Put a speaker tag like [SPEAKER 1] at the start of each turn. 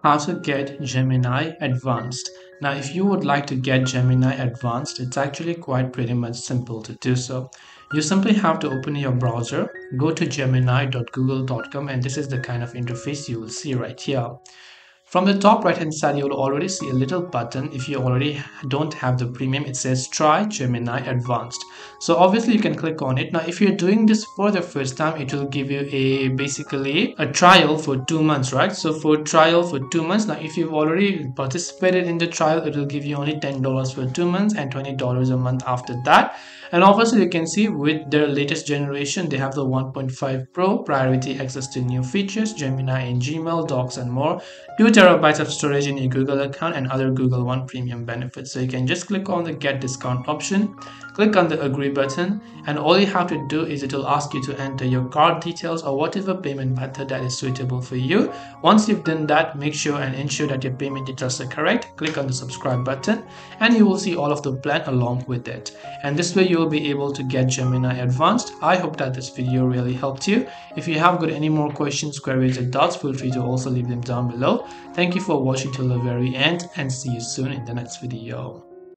[SPEAKER 1] How to get Gemini Advanced. Now, if you would like to get Gemini Advanced, it's actually quite pretty much simple to do so. You simply have to open your browser, go to gemini.google.com, and this is the kind of interface you will see right here. From the top right hand side, you will already see a little button. If you already don't have the premium, it says try Gemini Advanced. So obviously you can click on it. Now if you're doing this for the first time, it will give you basically a trial for 2 months, right? So for trial for 2 months. Now if you've already participated in the trial, it will give you only $10 for 2 months and $20 a month after that. And obviously you can see with their latest generation, they have the 1.5 Pro, priority access to new features, Gemini in Gmail, Docs and more, 2 TB of storage in your Google account and other Google One premium benefits. So you can just click on the get discount option, click on the agree button, and all you have to do is it will ask you to enter your card details or whatever payment method that is suitable for you. Once you've done that, make sure and ensure that your payment details are correct. Click on the subscribe button and you will see all of the plan along with it. And this way you will be able to get Gemini Advanced. I hope that this video really helped you. If you have got any more questions, queries or doubts, feel free to also leave them down below. Thank you for watching till the very end and see you soon in the next video.